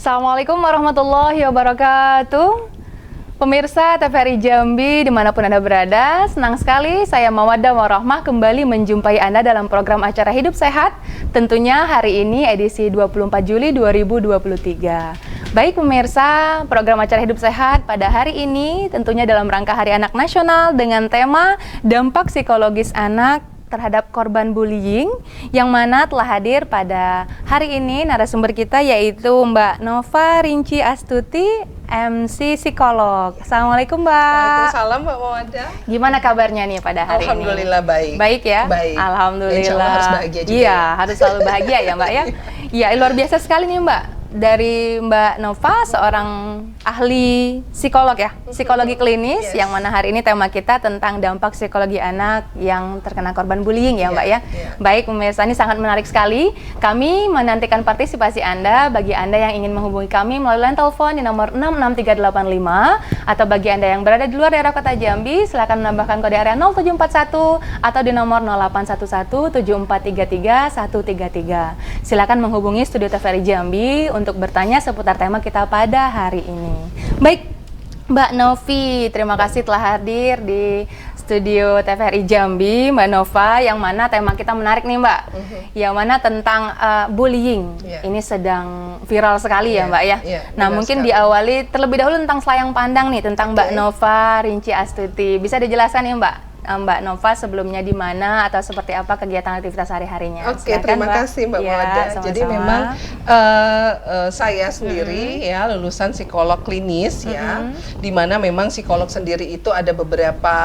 Assalamualaikum warahmatullahi wabarakatuh. Pemirsa TVRI Jambi dimanapun Anda berada, senang sekali saya Mawaddah Warahmah kembali menjumpai Anda dalam program acara Hidup Sehat. Tentunya hari ini edisi 24 Juli 2023. Baik pemirsa, program acara Hidup Sehat pada hari ini tentunya dalam rangka Hari Anak Nasional dengan tema Dampak Psikologis Anak terhadap korban bullying, yang mana telah hadir pada hari ini narasumber kita yaitu Mbak Nova Rinci Astuti, MC psikolog. Assalamualaikum Mbak. Waalaikumsalam Mbak Mawaddah. Gimana kabarnya nih pada hari Alhamdulillah ini? baik. Baik ya? Baik. Alhamdulillah. Insya Allah harus bahagia juga. Iya, harus selalu bahagia ya Mbak ya. Iya, luar biasa sekali nih Mbak. Dari Mbak Nova, seorang ahli psikolog ya, psikologi klinis, Yes. yang mana hari ini tema kita tentang dampak psikologi anak yang terkena korban bullying ya Mbak ya. Baik pemirsa, ini sangat menarik sekali. Kami menantikan partisipasi Anda. Bagi Anda yang ingin menghubungi kami melalui line telepon di nomor 66385, atau bagi Anda yang berada di luar daerah kota Jambi, silakan menambahkan kode area 0741 atau di nomor 08117433 133. Silakan menghubungi studio TVRI Jambi untuk bertanya seputar tema kita pada hari ini. Baik, Mbak Novi, terima kasih telah hadir di studio TVRI Jambi, Mbak Nova, yang mana tema kita menarik nih Mbak, yang mana tentang bullying. Ini sedang viral sekali ya Mbak ya. Nah mungkin diawali terlebih dahulu tentang selayang pandang nih, tentang Mbak Nova Rinci Astuti. Bisa dijelaskan ya Mbak Nova sebelumnya di mana atau seperti apa kegiatan aktivitas sehari-harinya? Oke, terima kasih Mbak Mawaddah. Jadi memang saya sendiri ya lulusan psikolog klinis ya, di mana memang psikolog sendiri itu ada beberapa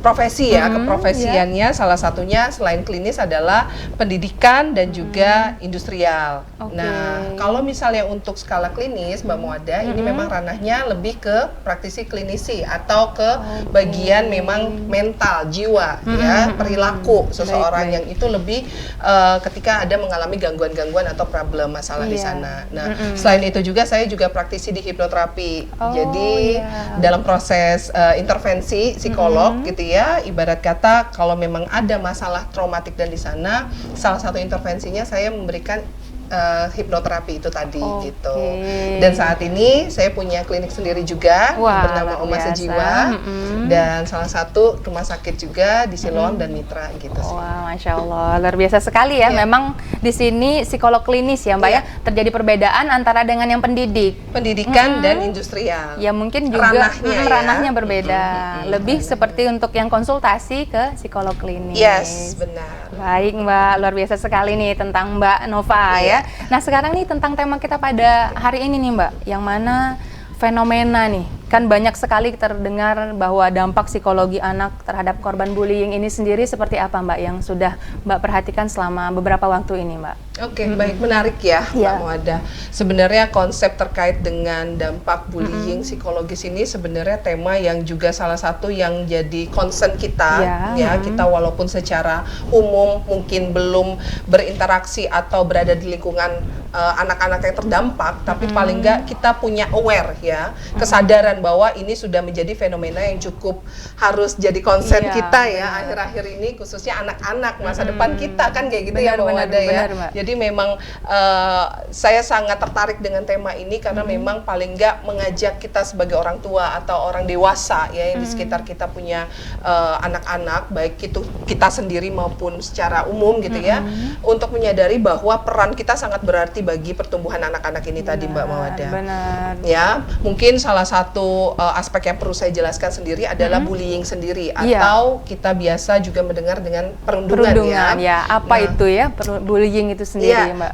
profesi ya, keprofesiannya salah satunya selain klinis adalah pendidikan dan juga industrial. Nah, kalau misalnya untuk skala klinis Mbak Mawaddah, ini memang ranahnya lebih ke praktisi klinisi atau ke bagian memang mental, jiwa ya, perilaku seseorang yang itu lebih ketika ada mengalami gangguan-gangguan atau problem masalah di sana. Nah, selain itu juga saya juga praktisi di hipnoterapi. Jadi dalam proses intervensi psikolog gitu ya, ibarat kata kalau memang ada masalah traumatik dan di sana, salah satu intervensinya saya memberikan hipnoterapi itu tadi gitu. Dan saat ini saya punya klinik sendiri juga bernama Oma Sejiwa, dan salah satu rumah sakit juga di Siloam dan Mitra gitu sih. Wah, Masya Allah, luar biasa sekali ya. Memang di sini psikolog klinis ya Mbak ya, terjadi perbedaan antara dengan yang pendidikan dan industrial. Ya mungkin juga ranahnya berbeda. Lebih ranahnya. seperti untuk yang konsultasi ke psikolog klinis. Yes, benar. Baik Mbak, luar biasa sekali nih tentang Mbak Nova ya. Nah sekarang nih tentang tema kita pada hari ini nih Mbak, yang mana fenomena nih, kan banyak sekali terdengar bahwa dampak psikologi anak terhadap korban bullying ini sendiri seperti apa Mbak, yang sudah Mbak perhatikan selama beberapa waktu ini Mbak? Oke, baik, menarik ya Mbak Mawaddah. Sebenarnya konsep terkait dengan dampak bullying psikologis ini sebenarnya tema yang juga salah satu yang jadi concern kita ya. Kita walaupun secara umum mungkin belum berinteraksi atau berada di lingkungan anak-anak yang terdampak, tapi paling nggak kita punya aware ya, kesadaran bahwa ini sudah menjadi fenomena yang cukup harus jadi concern kita ya akhir-akhir ini, khususnya anak-anak masa depan kita kan kayak gitu ya Mbak Mawaddah ya. Jadi memang saya sangat tertarik dengan tema ini karena memang paling nggak mengajak kita sebagai orang tua atau orang dewasa ya yang di sekitar kita punya anak-anak, baik itu kita sendiri maupun secara umum gitu ya, untuk menyadari bahwa peran kita sangat berarti bagi pertumbuhan anak-anak ini tadi Mbak Mawaddah. Ya, mungkin salah satu aspek yang perlu saya jelaskan sendiri adalah bullying sendiri, atau kita biasa juga mendengar dengan perundungan ya. Apa itu ya bullying itu sendiri Mbak?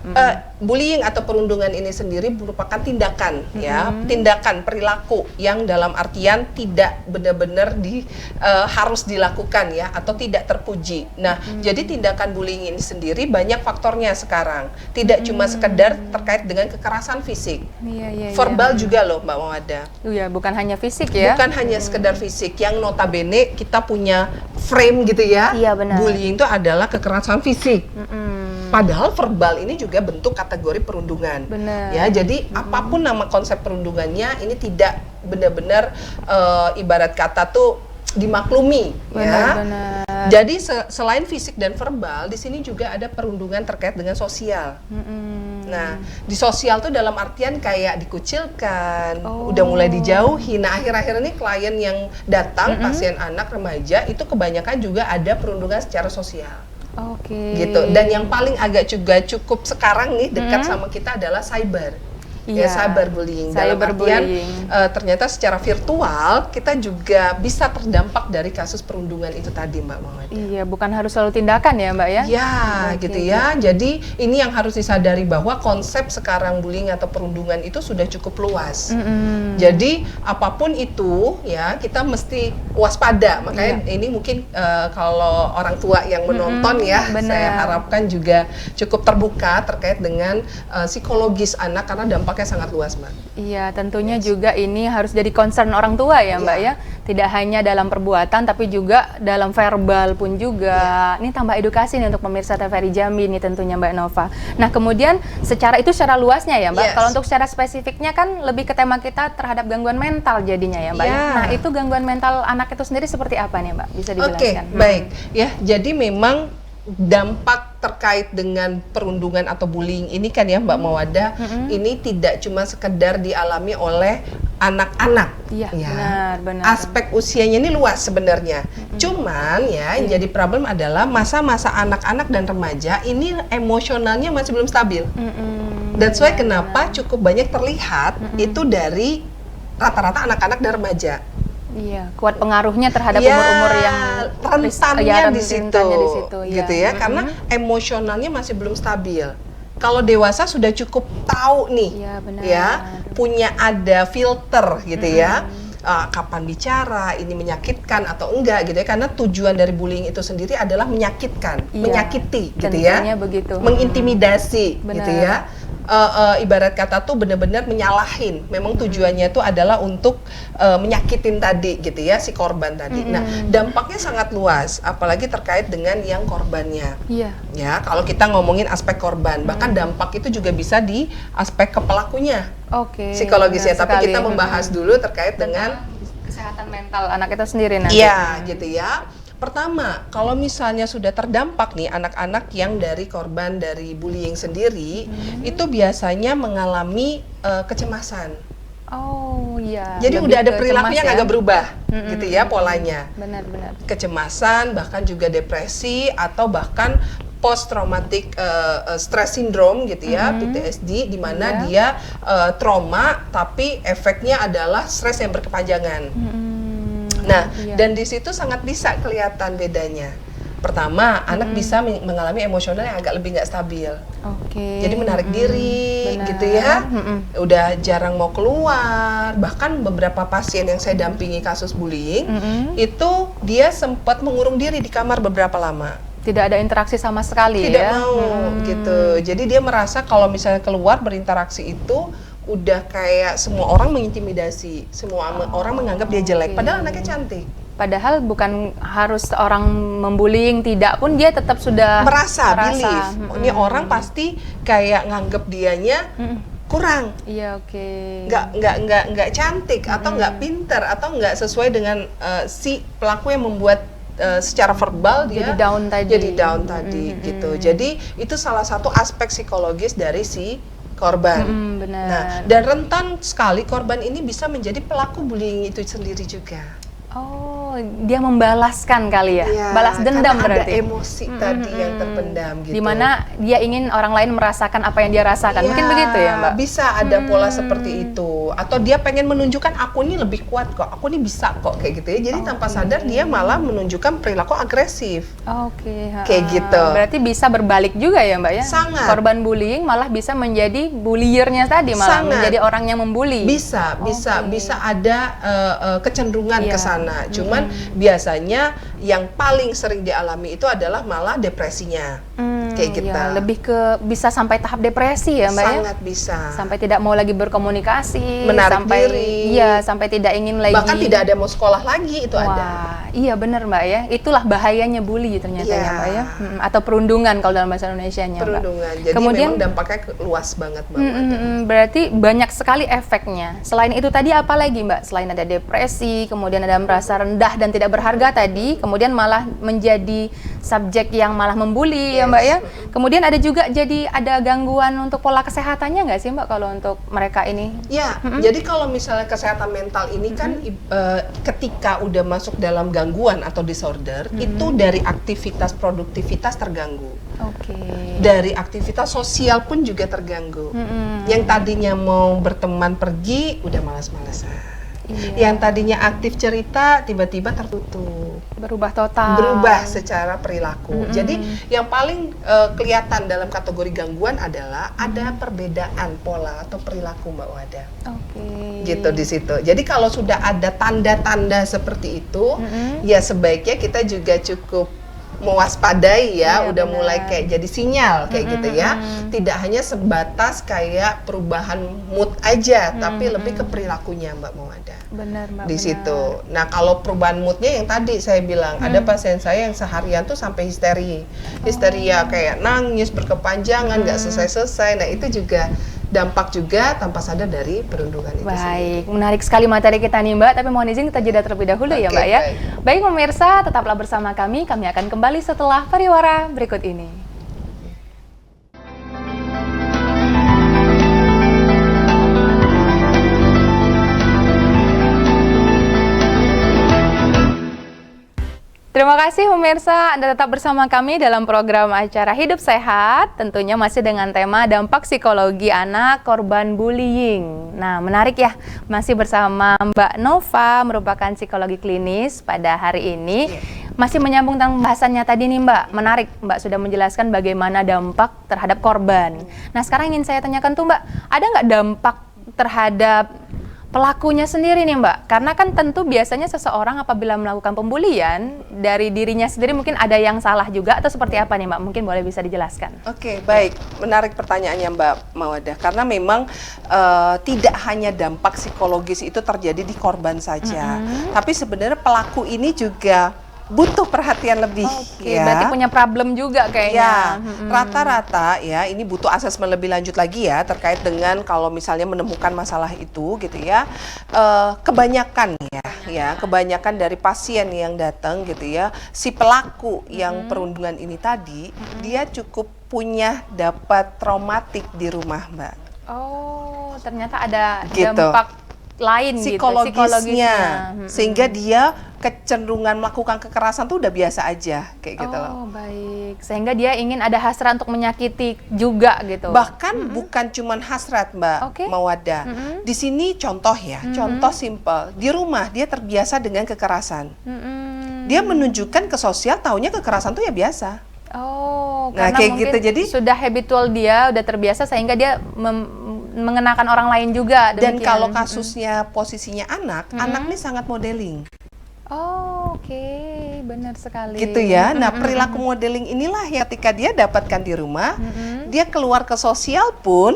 Bullying atau perundungan ini sendiri merupakan tindakan ya, tindakan perilaku yang dalam artian tidak benar-benar harus dilakukan ya, atau tidak terpuji. Nah, jadi tindakan bullying ini sendiri banyak faktornya sekarang. Tidak cuma sekedar terkait dengan kekerasan fisik, verbal juga loh Mbak Mawaddah. Bukan hanya fisik ya? Bukan hanya sekedar fisik, yang notabene kita punya frame gitu ya. Bullying itu adalah kekerasan fisik. Padahal verbal ini juga bentuk kategori perundungan. Ya, jadi apapun nama konsep perundungannya, ini tidak benar-benar ibarat kata tuh dimaklumi ya. benar. Jadi selain fisik dan verbal, di sini juga ada perundungan terkait dengan sosial. Nah, di sosial tuh dalam artian kayak dikucilkan, udah mulai dijauhi. Nah, akhir-akhir ini klien yang datang, pasien anak remaja, itu kebanyakan juga ada perundungan secara sosial. Gitu. Dan yang paling agak juga cukup sekarang nih dekat sama kita adalah cyber. Ya, cyberbullying. Dalam artian ternyata secara virtual kita juga bisa terdampak dari kasus perundungan itu tadi, Mbak Mawada. Iya, bukan harus selalu tindakan ya, Mbak ya? Ya, gitu ya. Jadi ini yang harus disadari bahwa konsep sekarang bullying atau perundungan itu sudah cukup luas. Jadi apapun itu ya kita mesti waspada. Makanya ini mungkin kalau orang tua yang menonton ya, saya harapkan juga cukup terbuka terkait dengan psikologis anak karena dampaknya sangat luas, Mbak. Iya, tentunya juga ini harus jadi concern orang tua ya, Mbak ya. Tidak hanya dalam perbuatan, tapi juga dalam verbal pun juga. Ini tambah edukasi nih untuk pemirsa TVRI Jambi nih tentunya, Mbak Nova. Nah, kemudian secara luasnya ya, Mbak. Kalau untuk secara spesifiknya kan lebih ke tema kita terhadap gangguan mental jadinya ya, Mbak. Nah, itu gangguan mental anak itu sendiri seperti apa nih, Mbak? Bisa dijelaskan? Baik. Ya, jadi memang dampak terkait dengan perundungan atau bullying ini kan ya Mbak Mawada, ini tidak cuma sekedar dialami oleh anak-anak. Iya, benar. Aspek usianya ini luas sebenarnya. Cuman ya, yang jadi problem adalah masa-masa anak-anak dan remaja ini emosionalnya masih belum stabil. That's why kenapa cukup banyak terlihat itu dari rata-rata anak-anak dan remaja. Iya, kuat pengaruhnya terhadap umur-umur yang rentannya di situ, gitu ya, karena emosionalnya masih belum stabil. Kalau dewasa sudah cukup tahu nih, punya ada filter gitu ya, kapan bicara, ini menyakitkan atau enggak gitu ya, karena tujuan dari bullying itu sendiri adalah menyakitkan, menyakiti gitu ya, mengintimidasi gitu ya. Ibarat kata tuh benar-benar menyalahin. Memang tujuannya itu adalah untuk menyakitin tadi gitu ya, si korban tadi. Nah, dampaknya sangat luas, apalagi terkait dengan yang korbannya. Ya, kalau kita ngomongin aspek korban, bahkan dampak itu juga bisa di aspek ke pelakunya. Psikologisnya. Tapi kita membahas dulu terkait dengan kesehatan mental anak itu sendiri nanti. Iya, gitu ya. Pertama, kalau misalnya sudah terdampak nih anak-anak yang dari korban dari bullying sendiri, itu biasanya mengalami kecemasan. Jadi udah ada perilaku yang agak berubah, gitu ya polanya. Benar. Kecemasan, bahkan juga depresi atau bahkan post traumatic stress syndrome gitu ya, PTSD, di mana dia trauma tapi efeknya adalah stres yang berkepanjangan. Nah, dan di situ sangat bisa kelihatan bedanya. Pertama, anak bisa mengalami emosional yang agak lebih nggak stabil. Jadi menarik diri, gitu ya. Udah jarang mau keluar. Bahkan beberapa pasien yang saya dampingi kasus bullying, itu dia sempat mengurung diri di kamar beberapa lama. Tidak ada interaksi sama sekali Tidak mau, gitu. Jadi dia merasa kalau misalnya keluar berinteraksi itu udah kayak semua orang mengintimidasi, semua orang menganggap dia jelek, padahal anaknya cantik. Padahal bukan harus orang membullying, tidak pun dia tetap sudah merasa. Believe, ini orang pasti kayak nganggap dianya kurang, nggak cantik atau nggak pinter atau nggak sesuai dengan si pelaku yang membuat secara verbal dia jadi down tadi, gitu. Jadi itu salah satu aspek psikologis dari si korban. Nah, dan rentan sekali korban ini bisa menjadi pelaku bullying itu sendiri juga. Dia membalaskan kali ya, balas dendam berarti. Ada emosi tadi yang terpendam gitu. Dimana dia ingin orang lain merasakan apa yang dia rasakan, mungkin begitu ya Mbak? Bisa ada pola seperti itu. Atau dia pengen menunjukkan aku ini lebih kuat kok, aku ini bisa kok, kayak gitu ya. Jadi tanpa sadar dia malah menunjukkan perilaku agresif. Kayak gitu. Berarti bisa berbalik juga ya Mbak ya? Sangat. Korban bullying malah bisa menjadi bulliernya tadi, malah menjadi orang yang membuli. Bisa ada kecenderungan ke sana. Cuman biasanya yang paling sering dialami itu adalah malah depresinya. kayak gitu. Ya, lebih ke bisa sampai tahap depresi ya Mbak ya? Sangat bisa. Sampai tidak mau lagi berkomunikasi, menarik sampai diri. Iya, sampai tidak ingin lagi. Bahkan tidak ada mau sekolah lagi itu ada. Iya benar Mbak ya. Itulah bahayanya bully ternyata ya Mbak ya. Atau perundungan kalau dalam bahasa Indonesianya Mbak. Perundungan. Jadi kemudian, memang dampaknya luas banget Mbak. Berarti banyak sekali efeknya. Selain itu tadi apa lagi Mbak? Selain ada depresi, kemudian ada merasa rendah dan tidak berharga tadi, kemudian malah menjadi subjek yang malah membuli ya Mbak ya. Kemudian ada juga jadi ada gangguan untuk pola kesehatannya nggak sih Mbak kalau untuk mereka ini? Ya, jadi kalau misalnya kesehatan mental ini kan ketika udah masuk dalam gangguan atau disorder, itu dari aktivitas produktivitas terganggu. Dari aktivitas sosial pun juga terganggu. Yang tadinya mau berteman pergi, udah malas-malasan. Yang tadinya aktif cerita, tiba-tiba tertutup. Berubah total. Berubah secara perilaku. Jadi yang paling kelihatan dalam kategori gangguan adalah ada perbedaan pola atau perilaku Mbak Wada. Gitu di situ. Jadi kalau sudah ada tanda-tanda seperti itu, ya sebaiknya kita juga cukup mewaspadai ya, udah mulai kayak jadi sinyal kayak gitu ya. Tidak hanya sebatas kayak perubahan mood aja, tapi lebih ke perilakunya Mbak Mawada. Benar Mbak. Di situ. Nah, kalau perubahan moodnya yang tadi saya bilang, ada pasien saya yang seharian tuh sampai histeria kayak nangis berkepanjangan, nggak selesai-selesai. Nah, itu juga dampak juga tanpa sadar dari perundungan itu. Baik, menarik sekali materi kita nih Mbak, tapi mohon izin kita jeda terlebih dahulu ya Mbak ya. Baik pemirsa, tetaplah bersama kami akan kembali setelah pariwara berikut ini. Terima kasih pemirsa, Anda tetap bersama kami dalam program acara Hidup Sehat, tentunya masih dengan tema dampak psikologi anak korban bullying. Nah, menarik ya, masih bersama Mbak Nova, merupakan psikologi klinis pada hari ini. Masih menyambung tentang pembahasannya tadi nih Mbak, menarik Mbak sudah menjelaskan bagaimana dampak terhadap korban. Nah, sekarang ingin saya tanyakan tuh Mbak, ada nggak dampak terhadap pelakunya sendiri nih Mbak, karena kan tentu biasanya seseorang apabila melakukan pembulian dari dirinya sendiri mungkin ada yang salah juga atau seperti apa nih Mbak? Mungkin boleh bisa dijelaskan. Oke, baik, menarik pertanyaannya Mbak Mawada, karena memang tidak hanya dampak psikologis itu terjadi di korban saja, tapi sebenarnya pelaku ini juga butuh perhatian lebih. Ya. Berarti punya problem juga kayaknya. Rata-rata ya, ini butuh asesmen lebih lanjut lagi ya terkait dengan kalau misalnya menemukan masalah itu gitu ya. Kebanyakan kebanyakan dari pasien yang datang gitu ya, si pelaku yang perundungan ini tadi, dia cukup punya dapat traumatik di rumah, Mbak. Oh, ternyata ada gitu. Dampak lain psikologisnya. Sehingga dia kecenderungan melakukan kekerasan tuh udah biasa aja kayak gitu loh. Oh, baik. Sehingga dia ingin ada hasrat untuk menyakiti juga gitu. Bahkan bukan cuman hasrat Mbak Mawada. Di sini contoh ya, contoh simpel. Di rumah dia terbiasa dengan kekerasan. Dia menunjukkan ke sosial taunya kekerasan tuh ya biasa. Oh, nah, karena kayak mungkin gitu. Jadi sudah habitual dia, udah terbiasa sehingga dia mengenakan orang lain juga. Dan kalau kasusnya posisinya anak ini sangat modeling. Oh, oke, benar sekali. Gitu ya. Nah, perilaku modeling inilah yang ketika dia dapatkan di rumah, dia keluar ke sosial pun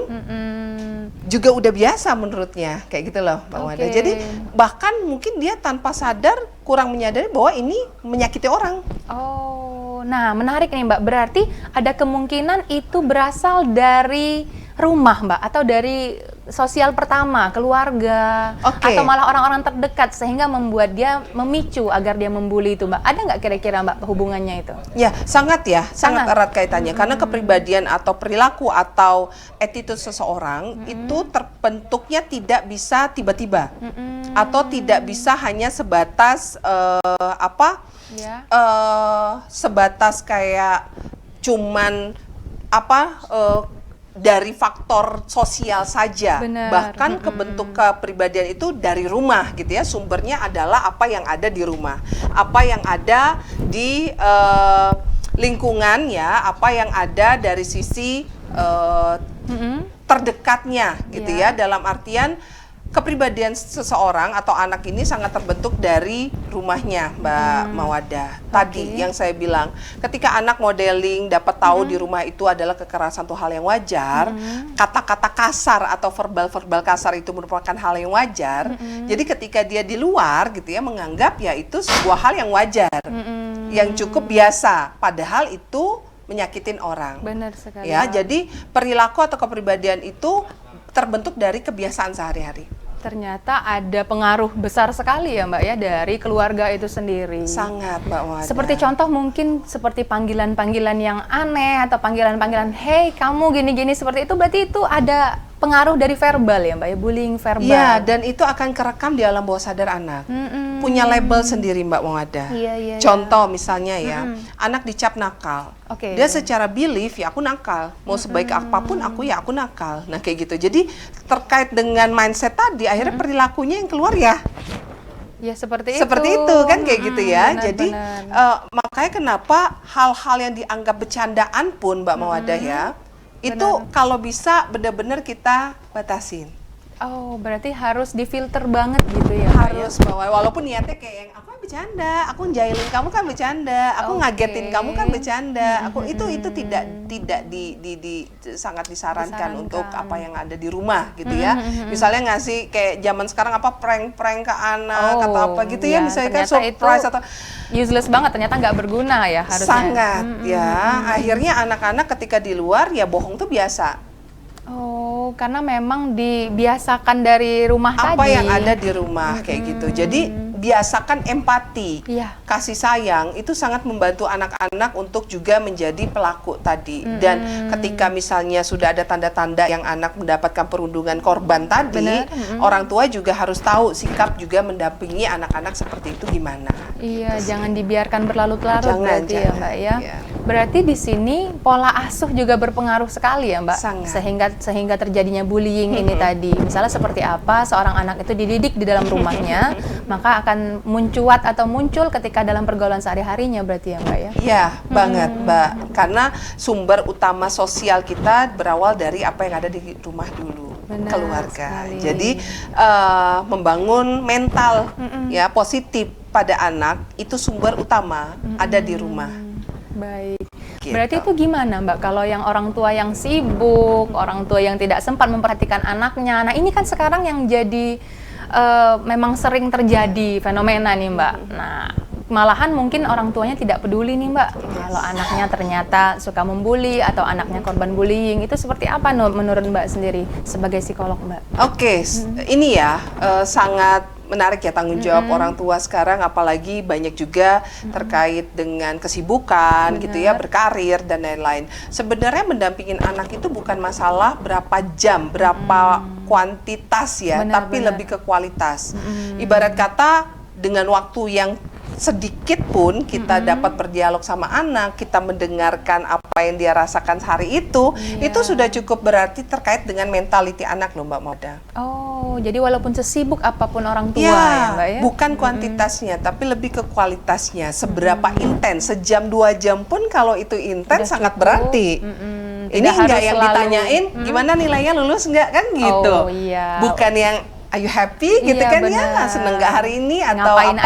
juga udah biasa menurutnya, kayak gitu loh, Mbak Wada. Jadi bahkan mungkin dia tanpa sadar kurang menyadari bahwa ini menyakiti orang. Oh, nah menarik nih Mbak. Berarti ada kemungkinan itu berasal dari rumah Mbak, atau dari sosial pertama, keluarga, atau malah orang-orang terdekat sehingga membuat dia memicu agar dia membuli itu Mbak. Ada nggak kira-kira Mbak hubungannya itu? Ya, sangat erat kaitannya. Karena kepribadian atau perilaku atau attitude seseorang itu terbentuknya tidak bisa tiba-tiba. Atau tidak bisa hanya sebatas sebatas kayak cuman dari faktor sosial saja. Bener. Bahkan kebentuk kepribadian itu dari rumah gitu ya. Sumbernya adalah apa yang ada di rumah, apa yang ada di lingkungan ya, apa yang ada dari sisi terdekatnya gitu ya. Dalam artian kepribadian seseorang atau anak ini sangat terbentuk dari rumahnya, Mbak Mawadah. Tadi yang saya bilang, ketika anak modeling dapat tahu di rumah itu adalah kekerasan itu hal yang wajar, kata-kata kasar atau verbal-verbal kasar itu merupakan hal yang wajar. Jadi ketika dia di luar gitu ya menganggap ya itu sebuah hal yang wajar, yang cukup biasa, padahal itu menyakitin orang. Benar sekali. Ya, jadi perilaku atau kepribadian itu terbentuk dari kebiasaan sehari-hari. Ternyata ada pengaruh besar sekali ya Mbak ya dari keluarga itu sendiri. Sangat, Mbak Wada. Seperti contoh mungkin seperti panggilan-panggilan yang aneh atau panggilan-panggilan hey kamu gini-gini seperti itu, berarti itu ada pengaruh dari verbal ya Mbak ya, bullying verbal. Iya, dan itu akan kerekam di alam bawah sadar anak. Punya label sendiri Mbak Wada. Iya. Contoh misalnya ya, anak dicap nakal. Dia secara belief ya aku nakal. Mau sebaik apapun aku ya aku nakal. Nah kayak gitu. Jadi terkait dengan mindset tadi akhirnya perilakunya yang keluar ya. Ya seperti itu kan kayak gitu ya. Benar, jadi makanya kenapa hal-hal yang dianggap bercandaan pun Mbak Mawadah ya, itu kalau bisa benar-benar kita batasin. Oh, berarti harus difilter banget gitu ya? Harus, bahwa walaupun niatnya kayak yang aku kan bercanda, aku njailin kamu kan bercanda, aku ngagetin kamu kan bercanda, aku itu tidak sangat disarankan untuk apa yang ada di rumah gitu ya. Misalnya ngasih kayak zaman sekarang apa prank-prank ke anak atau apa gitu ya, misalnya kan surprise atau useless banget, ternyata nggak berguna ya harusnya. Sangat ya. Akhirnya anak-anak ketika di luar ya bohong tuh biasa. Oh, karena memang dibiasakan dari rumah apa tadi. yang ada di rumah kayak gitu. Jadi biasakan empati, kasih sayang itu sangat membantu anak-anak untuk juga menjadi pelaku tadi. Dan ketika misalnya sudah ada tanda-tanda yang anak mendapatkan perundungan korban tadi, orang tua juga harus tahu sikap juga mendampingi anak-anak seperti itu gimana. Iya, jangan dibiarkan berlarut-larut berarti ya Mbak ya. Berarti di sini pola asuh juga berpengaruh sekali ya Mbak. Sehingga terjadinya bullying ini tadi. Misalnya seperti apa seorang anak itu dididik di dalam rumahnya, maka akan muncul ketika dalam pergaulan sehari-harinya berarti ya Mbak ya? Iya, banget Mbak. Karena sumber utama sosial kita berawal dari apa yang ada di rumah dulu. Benar keluarga. Sekali. Jadi membangun mental ya positif pada anak itu sumber utama ada di rumah. Baik. Gitu. Berarti itu gimana Mbak kalau yang orang tua yang sibuk, orang tua yang tidak sempat memperhatikan anaknya. Nah, ini kan sekarang yang jadi memang sering terjadi fenomena nih Mbak. Nah, malahan mungkin orang tuanya tidak peduli nih Mbak. Kalau anaknya ternyata suka membuli atau anaknya korban bullying, itu seperti apa menurut Mbak sendiri sebagai psikolog Mbak? Oke, ini ya sangat menarik ya tanggung jawab orang tua sekarang, apalagi banyak juga terkait dengan kesibukan gitu ya, berkarir dan lain-lain. Sebenarnya mendampingin anak itu bukan masalah berapa jam, berapa kuantitas ya, tapi lebih ke kualitas. Ibarat kata dengan waktu yang sedikit pun kita dapat berdialog sama anak, kita mendengarkan apa yang dia rasakan hari itu sudah cukup berarti terkait dengan mentality anak loh Mbak Mauda. Oh, jadi walaupun sesibuk apapun orang tua ya Mbak ya? Bukan kuantitasnya, tapi lebih ke kualitasnya. Seberapa intens, sejam 2 jam pun kalau itu intens sangat berarti. Ini enggak yang ditanyain, gimana nilainya lulus enggak kan gitu. Bukan yang are you happy gitu kan ya, seneng gak hari ini atau ngapain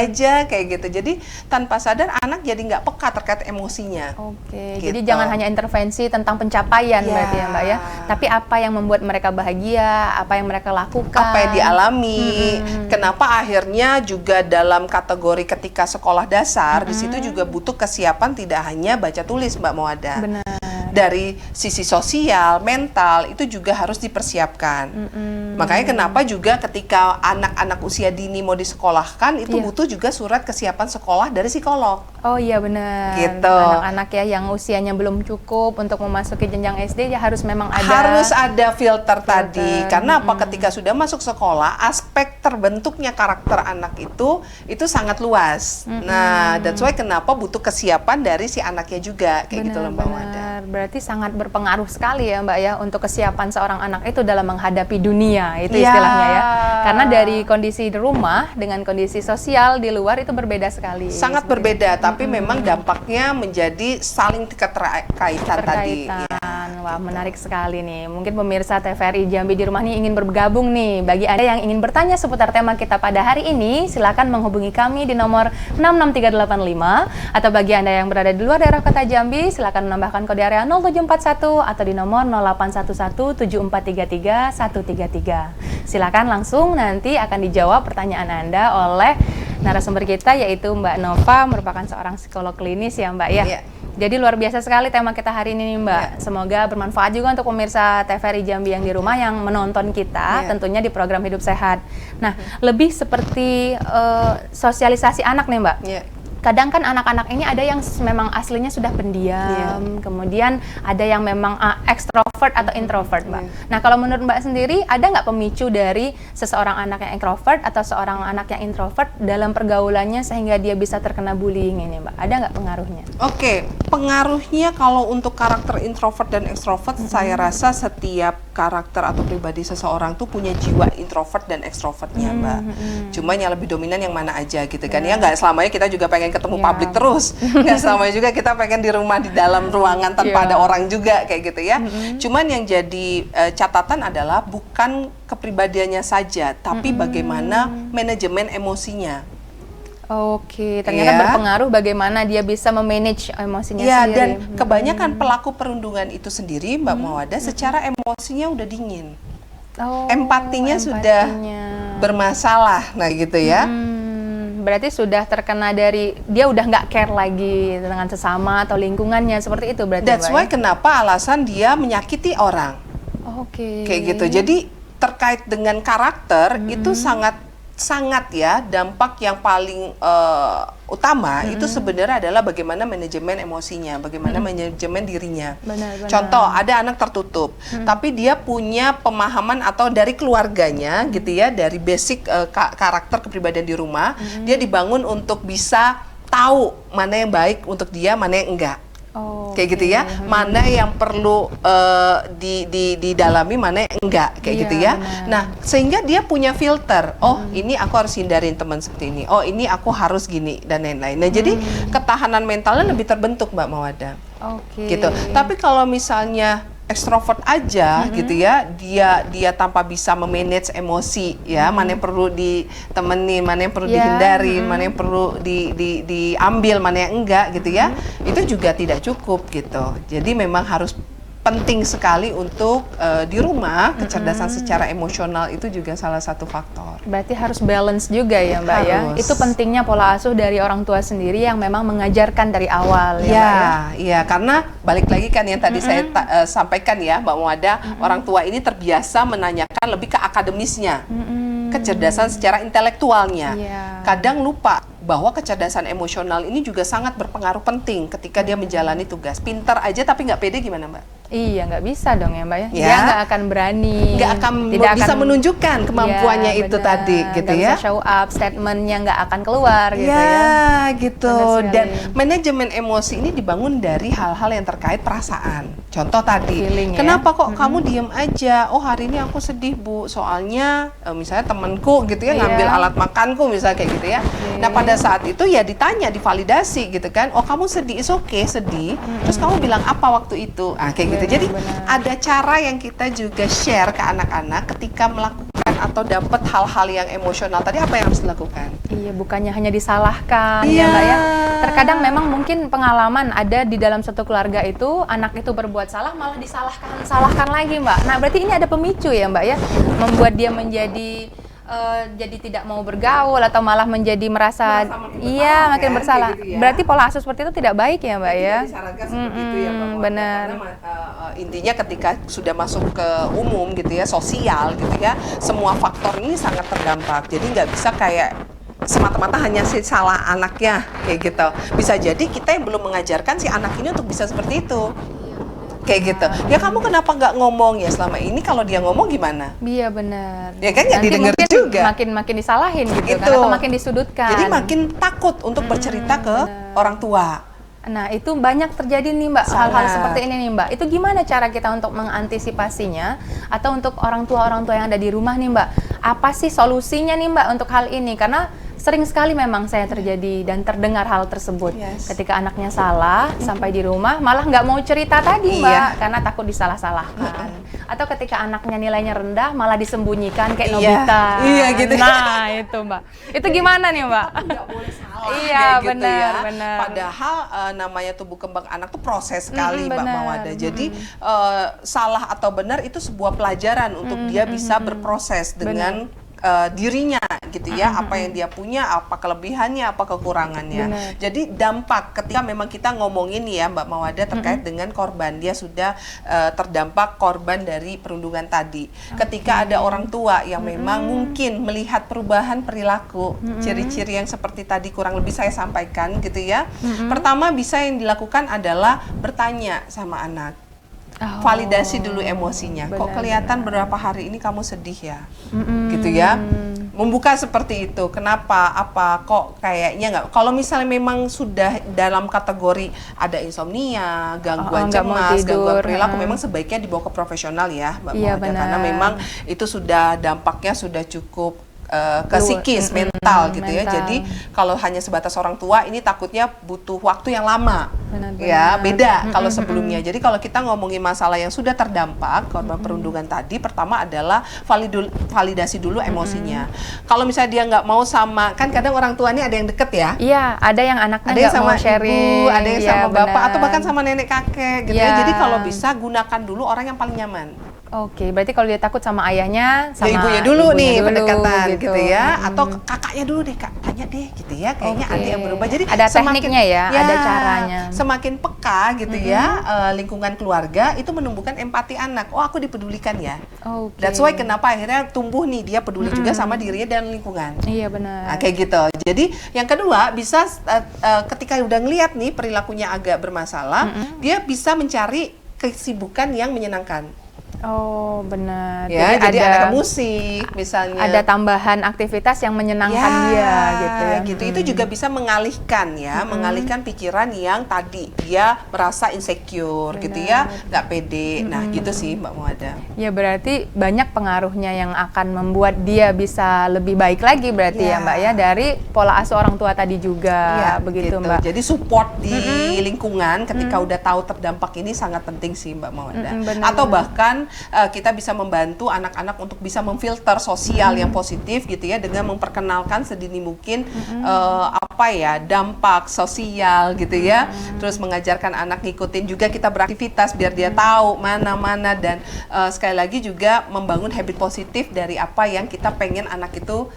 aja kayak gitu. Jadi tanpa sadar anak jadi nggak peka terkait emosinya. Gitu. Jadi jangan hanya intervensi tentang pencapaian berarti ya Mbak ya, tapi apa yang membuat mereka bahagia, apa yang mereka lakukan, apa yang dialami. Kenapa akhirnya juga dalam kategori ketika sekolah dasar di situ juga butuh kesiapan tidak hanya baca tulis Mbak Mawada. Benar. Dari sisi sosial, mental itu juga harus dipersiapkan. Makanya kenapa juga ketika anak-anak usia dini mau disekolahkan itu butuh juga surat kesiapan sekolah dari psikolog. Oh iya benar. Gitu. Anak-anak ya yang usianya belum cukup untuk memasuki jenjang SD ya harus memang ada filter tadi. Karena apa ketika sudah masuk sekolah aspek terbentuknya karakter anak itu sangat luas. Nah, that's why kenapa butuh kesiapan dari si anaknya juga, kayak gitu loh Mbak Wada. Berarti sangat berpengaruh sekali ya Mbak ya untuk kesiapan seorang anak itu dalam menghadapi dunia, itu istilahnya ya. Karena dari kondisi di rumah dengan kondisi sosial di luar itu berbeda sekali. Sangat berbeda, tapi memang dampaknya menjadi saling keterkaitan tadi. Ya. Wah, menarik sekali nih. Mungkin pemirsa TVRI Jambi di rumah nih ingin bergabung nih. Bagi Anda yang ingin bertanya seputar tema kita pada hari ini, silakan menghubungi kami di nomor 66385, atau bagi Anda yang berada di luar daerah Kota Jambi, silakan menambahkan kode area 0741 atau di nomor 0811743133. Silakan langsung, nanti akan dijawab pertanyaan Anda oleh narasumber kita, yaitu Mbak Nova, merupakan seorang psikolog klinis ya Mbak ya. Yeah. Jadi luar biasa sekali tema kita hari ini nih Mbak. Yeah. Semoga bermanfaat juga untuk pemirsa TVRI Jambi yang di rumah yang menonton kita, tentunya di program Hidup Sehat. Nah, lebih seperti sosialisasi anak nih Mbak. Kadang kan anak-anak ini ada yang memang aslinya sudah pendiam, kemudian ada yang memang extrovert atau introvert, Mbak. Nah, kalau menurut Mbak sendiri, ada nggak pemicu dari seseorang anak yang extrovert atau seorang anak yang introvert dalam pergaulannya sehingga dia bisa terkena bullying ini, Mbak? Ada nggak pengaruhnya? Oke, pengaruhnya kalau untuk karakter introvert dan extrovert, saya rasa setiap karakter atau pribadi seseorang tuh punya jiwa introvert dan extrovertnya, Mbak. Cuma yang lebih dominan yang mana aja gitu kan. Ya nggak selamanya kita juga pengen ketemu publik terus. Nggak selamanya juga kita pengen di rumah, di dalam ruangan tanpa ada orang juga kayak gitu ya. Cuman yang jadi catatan adalah bukan kepribadiannya saja, tapi bagaimana manajemen emosinya. Oke, ternyata berpengaruh bagaimana dia bisa memanage emosinya sendiri. Dan kebanyakan pelaku perundungan itu sendiri, Mbak Mawada, secara emosinya udah dingin. Empatinya sudah bermasalah, nah gitu ya. Berarti sudah terkena dari, dia udah nggak care lagi dengan sesama atau lingkungannya, seperti itu berarti. That's why kenapa alasan dia menyakiti orang. Kayak gitu. Jadi terkait dengan karakter itu sangat ya, dampak yang paling utama itu sebenarnya adalah bagaimana manajemen emosinya, bagaimana manajemen dirinya. Contoh, ada anak tertutup, tapi dia punya pemahaman atau dari keluarganya gitu ya, dari basic karakter kepribadian di rumah, dia dibangun untuk bisa tahu mana yang baik untuk dia, mana yang enggak. Kayak gitu ya, mana yang perlu didalami, mana yang enggak, kayak gitu ya. Nah, sehingga dia punya filter. Ini aku harus hindarin teman seperti ini. Ini aku harus gini dan lain-lain. Nah, jadi ketahanan mentalnya lebih terbentuk, Mbak Mawada. Gitu. Tapi kalau misalnya ekstrovert aja gitu ya, dia tanpa bisa memanage emosi ya, mana yang perlu ditemenin, mana yang perlu dihindarin, mana yang perlu diambil, mana yang enggak gitu ya, itu juga tidak cukup gitu. Jadi memang harus penting sekali untuk di rumah, kecerdasan secara emosional itu juga salah satu faktor. Berarti harus balance juga ya Mbak ya. Itu pentingnya pola asuh dari orang tua sendiri yang memang mengajarkan dari awal ya Mbak ya. Iya, karena balik lagi kan yang tadi saya sampaikan ya Mbak Mawada, orang tua ini terbiasa menanyakan lebih ke akademisnya, kecerdasan secara intelektualnya. Kadang lupa bahwa kecerdasan emosional ini juga sangat berpengaruh penting ketika dia menjalani tugas. Pintar aja tapi nggak pede gimana Mbak? Iya, nggak bisa dong ya Mbak ya. Dia nggak akan berani, tidak bisa menunjukkan kemampuannya itu tadi gitu ya. Bisa show up, statementnya nggak akan keluar gitu ya. Gitu. Dan manajemen emosi ini dibangun dari hal-hal yang terkait perasaan. Contoh tadi, kenapa kok kamu diem aja? Hari ini aku sedih Bu, soalnya misalnya temanku gitu ya ngambil alat makanku misalnya kayak gitu ya. Nah pada saat itu ya ditanya, divalidasi gitu kan. Kamu sedih, is okay, sedih. Terus kamu bilang apa waktu itu? Kayak gitu. Jadi ada cara yang kita juga share ke anak-anak ketika melakukan atau dapat hal-hal yang emosional tadi, apa yang harus dilakukan? Iya, bukannya hanya disalahkan ya Mbak ya. Terkadang memang mungkin pengalaman ada di dalam satu keluarga itu, anak itu berbuat salah malah disalahkan lagi Mbak. Nah berarti ini ada pemicu ya Mbak ya, membuat dia menjadi jadi tidak mau bergaul atau malah menjadi merasa makin bersalah. Gitu ya. Berarti pola asuh seperti itu tidak baik ya Mbak ya? Disarankan seperti itu ya Mbak. Benar. Karena intinya ketika sudah masuk ke umum gitu ya, sosial gitu ya, semua faktor ini sangat terdampak. Jadi nggak bisa kayak semata-mata hanya si salah anaknya kayak gitu. Bisa jadi kita yang belum mengajarkan si anak ini untuk bisa seperti itu. kayak gitu. Ya kamu kenapa nggak ngomong? Ya selama ini kalau dia ngomong gimana? Iya benar. Ya kan nggak didengar juga. Makin disalahin gitu Itu. kan, atau makin disudutkan. Jadi makin takut untuk bercerita ke orang tua. Nah, itu banyak terjadi nih Mbak, hal-hal seperti ini nih Mbak. Itu gimana cara kita untuk mengantisipasinya, atau untuk orang tua yang ada di rumah nih Mbak? Apa sih solusinya nih Mbak untuk hal ini? Karena sering sekali memang saya terjadi dan terdengar hal tersebut. Ketika anaknya salah sampai di rumah malah nggak mau cerita tadi Mbak, karena takut disalah-salahkan. Atau ketika anaknya nilainya rendah malah disembunyikan kayak Nobita. Iya gitu. Nah itu Mbak, itu gimana nih Mbak? Nggak boleh salah. Iya gitu benar, ya. benar. Padahal namanya tumbuh kembang anak tuh proses sekali Mbak Mawada. Jadi salah atau benar itu sebuah pelajaran untuk dia bisa berproses dengan dirinya gitu ya, apa yang dia punya, apa kelebihannya, apa kekurangannya. Jadi dampak ketika memang kita ngomongin ya Mbak Mawada terkait dengan korban, dia sudah terdampak korban dari perundungan tadi. Ketika ada orang tua yang memang mungkin melihat perubahan perilaku, ciri-ciri yang seperti tadi kurang lebih saya sampaikan gitu ya. Pertama bisa yang dilakukan adalah bertanya sama anak. Validasi dulu emosinya. Kok kelihatan beberapa hari ini kamu sedih ya? Gitu ya. Membuka seperti itu. Kenapa? Apa? Kok kayaknya nggak? Kalau misalnya memang sudah dalam kategori ada insomnia, gangguan cemas, gangguan perilaku, memang sebaiknya dibawa ke profesional ya, Mbak Mawada. Karena memang itu sudah dampaknya sudah cukup ke psikis, mental gitu ya. Jadi kalau hanya sebatas orang tua ini takutnya butuh waktu yang lama. Ya, beda kalau sebelumnya. Jadi kalau kita ngomongin masalah yang sudah terdampak korban perundungan tadi, pertama adalah validasi dulu emosinya. Kalau misalnya dia nggak mau sama, kan kadang orang tua ini ada yang deket ya. Iya, ada yang anaknya ada yang sama mau sharing, ada yang sama bapak atau bahkan sama nenek kakek gitu ya. Jadi kalau bisa gunakan dulu orang yang paling nyaman. Oke, berarti kalau dia takut sama ayahnya, sama ibunya dulu nih pendekatan gitu ya, atau kakaknya dulu deh Kak, tanya deh gitu ya, kayaknya ada yang berubah. Jadi ada tekniknya ya, ada caranya. Semakin peka gitu ya, lingkungan keluarga itu menumbuhkan empati anak. Oh aku dipedulikan ya. That's why kenapa akhirnya tumbuh nih dia peduli juga sama dirinya dan lingkungan. Iya benar. Nah, kayak gitu. Jadi yang kedua bisa ketika udah ngelihat nih perilakunya agak bermasalah, dia bisa mencari kesibukan yang menyenangkan. Oh benar. Ya, jadi ada musik misalnya. Ada tambahan aktivitas yang menyenangkan dia gitu ya. Gitu. Itu juga bisa mengalihkan ya, mengalihkan pikiran yang tadi dia merasa insecure gitu ya, nggak pede. Nah gitu sih Mbak Mawada. Ya berarti banyak pengaruhnya yang akan membuat dia bisa lebih baik lagi berarti ya Mbak ya, dari pola asuh orang tua tadi juga begitu Mbak. Jadi support di lingkungan ketika udah tahu terdampak ini sangat penting sih Mbak Mawada. Atau bahkan kita bisa membantu anak-anak untuk bisa memfilter sosial yang positif gitu ya, dengan memperkenalkan sedini mungkin apa ya dampak sosial gitu ya. Terus mengajarkan anak ngikutin juga kita beraktivitas biar dia tahu mana-mana, dan sekali lagi juga membangun habit positif dari apa yang kita pengen anak itu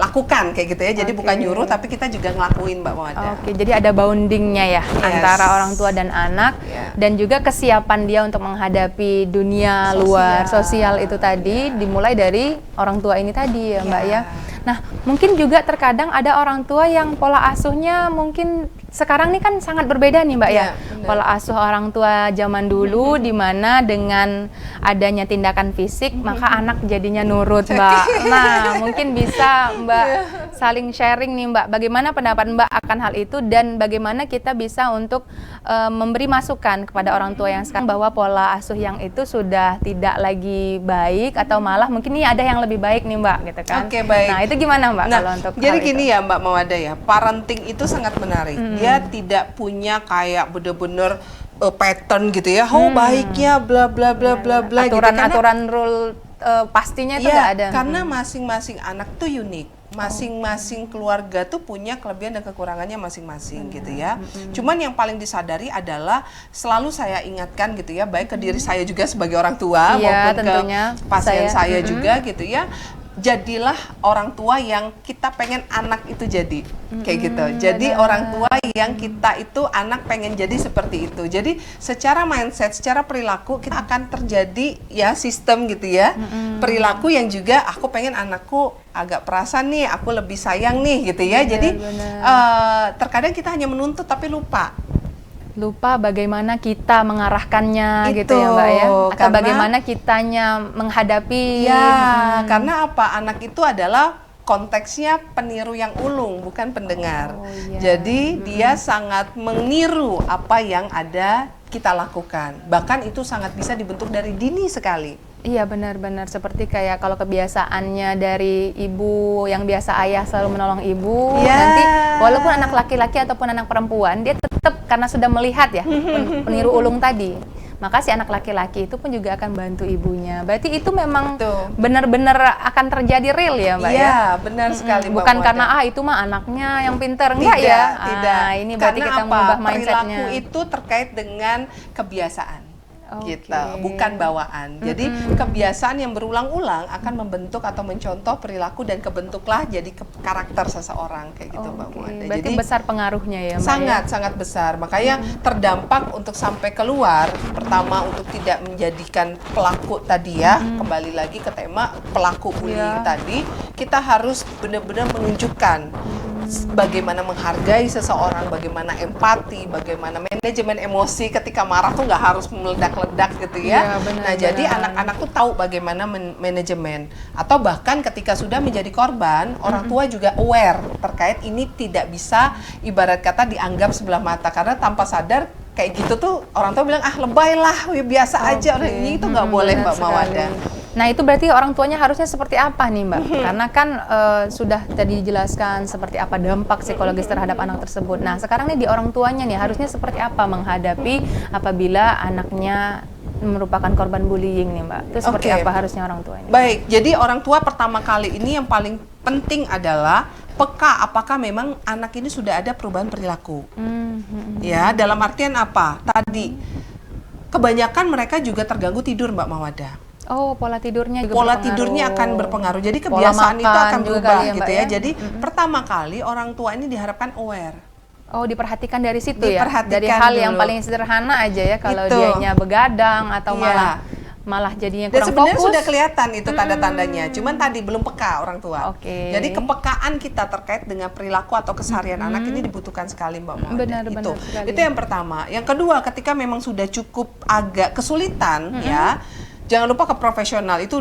lakukan kayak gitu ya. Jadi bukan nyuruh tapi kita juga ngelakuin Mbak Mawada. Oke, jadi ada boundingnya ya antara orang tua dan anak, dan juga kesiapan dia untuk menghadapi dunia luar sosial itu tadi dimulai dari orang tua ini tadi ya Mbak ya. Nah mungkin juga terkadang ada orang tua yang pola asuhnya mungkin sekarang ini kan sangat berbeda nih Mbak ya. Pola asuh orang tua zaman dulu di mana dengan adanya tindakan fisik maka anak jadinya nurut Mbak. Nah mungkin bisa Mbak saling sharing nih Mbak, bagaimana pendapat Mbak akan hal itu, dan bagaimana kita bisa untuk memberi masukan kepada orang tua yang sekarang bahwa pola asuh yang itu sudah tidak lagi baik, atau malah mungkin ini ada yang lebih baik nih Mbak gitu kan. Oke, baik. Nah itu gimana Mbak kalau untuk jadi hal gini itu? Ya Mbak Mawada ya, parenting itu sangat menarik. Dia tidak punya kayak bener-bener pattern gitu ya, baiknya bla bla bla bla bla gitu. Aturan rule pastinya itu nggak ada. Karena masing-masing anak tuh unik. Masing-masing keluarga tuh punya kelebihan dan kekurangannya masing-masing gitu ya. Cuman yang paling disadari adalah selalu saya ingatkan gitu ya, baik ke diri saya juga sebagai orang tua maupun tentunya ke pasien saya juga gitu ya. Jadilah orang tua yang kita pengen anak itu jadi kayak gitu. Jadi orang tua yang kita itu anak pengen jadi seperti itu. Jadi secara mindset, secara perilaku kita akan terjadi ya sistem gitu ya. Perilaku yang juga aku pengen anakku agak perasa nih, aku lebih sayang nih gitu ya. Jadi terkadang kita hanya menuntut tapi lupa lupa bagaimana kita mengarahkannya gitu ya Mbak ya, atau bagaimana kitanya menghadapi. Ya, karena apa? Anak itu adalah konteksnya peniru yang ulung, bukan pendengar. Jadi dia sangat meniru apa yang ada kita lakukan. Bahkan itu sangat bisa dibentuk dari dini sekali. Iya benar-benar, seperti kayak kalau kebiasaannya dari ibu yang biasa ayah selalu menolong ibu, nanti walaupun anak laki-laki ataupun anak perempuan, dia tetap karena sudah melihat ya peniru ulung tadi, maka si anak laki-laki itu pun juga akan bantu ibunya. Berarti itu memang benar-benar akan terjadi real ya Mbak ya? Iya benar sekali. Bukan karena itu mah anaknya yang pintar, enggak ya? Tidak. Ini berarti kita mengubah mindsetnya. Perilaku itu terkait dengan kebiasaan. Gitu, bukan bawaan. Jadi kebiasaan yang berulang-ulang akan membentuk atau mencontoh perilaku dan kebentuklah jadi karakter seseorang kayak gitu Mbak Muada. Berarti jadi besar pengaruhnya ya Mbak? Sangat besar. Makanya terdampak untuk sampai keluar. Pertama untuk tidak menjadikan pelaku tadi ya, kembali lagi ke tema pelaku bullying tadi, kita harus benar-benar menunjukkan bagaimana menghargai seseorang, bagaimana empati, bagaimana manajemen emosi ketika marah tuh nggak harus meledak-ledak gitu ya. Nah jadi anak-anak tuh tahu bagaimana manajemen, atau bahkan ketika sudah menjadi korban, orang tua juga aware terkait ini tidak bisa ibarat kata dianggap sebelah mata, karena tanpa sadar kayak gitu tuh orang tua bilang lebay lah, biasa aja, orang ini itu nggak boleh Mbak Mawada. Nah itu berarti orang tuanya harusnya seperti apa nih Mbak? Karena kan sudah tadi dijelaskan seperti apa dampak psikologis terhadap anak tersebut. Nah sekarang nih di orang tuanya nih harusnya seperti apa menghadapi apabila anaknya merupakan korban bullying nih Mbak? Itu seperti apa harusnya orang tuanya? Baik, jadi orang tua pertama kali ini yang paling penting adalah peka apakah memang anak ini sudah ada perubahan perilaku. Ya, dalam artian apa? Tadi kebanyakan mereka juga terganggu tidur Mbak Mawada. Oh, pola tidurnya juga pola tidurnya akan berpengaruh. Jadi kebiasaan itu akan berubah gitu ya. Jadi pertama kali orang tua ini diharapkan aware. Oh, diperhatikan dari situ ya. Dari hal yang paling sederhana aja ya, kalau dianya begadang atau malah jadinya kurang fokus. Dan sebenarnya sudah kelihatan itu tanda-tandanya. Cuman tadi belum peka orang tua. Jadi kepekaan kita terkait dengan perilaku atau keseharian anak ini dibutuhkan sekali Mbak Mawada. Itu yang pertama. Yang kedua, ketika memang sudah cukup agak kesulitan ya, jangan lupa ke profesional, itu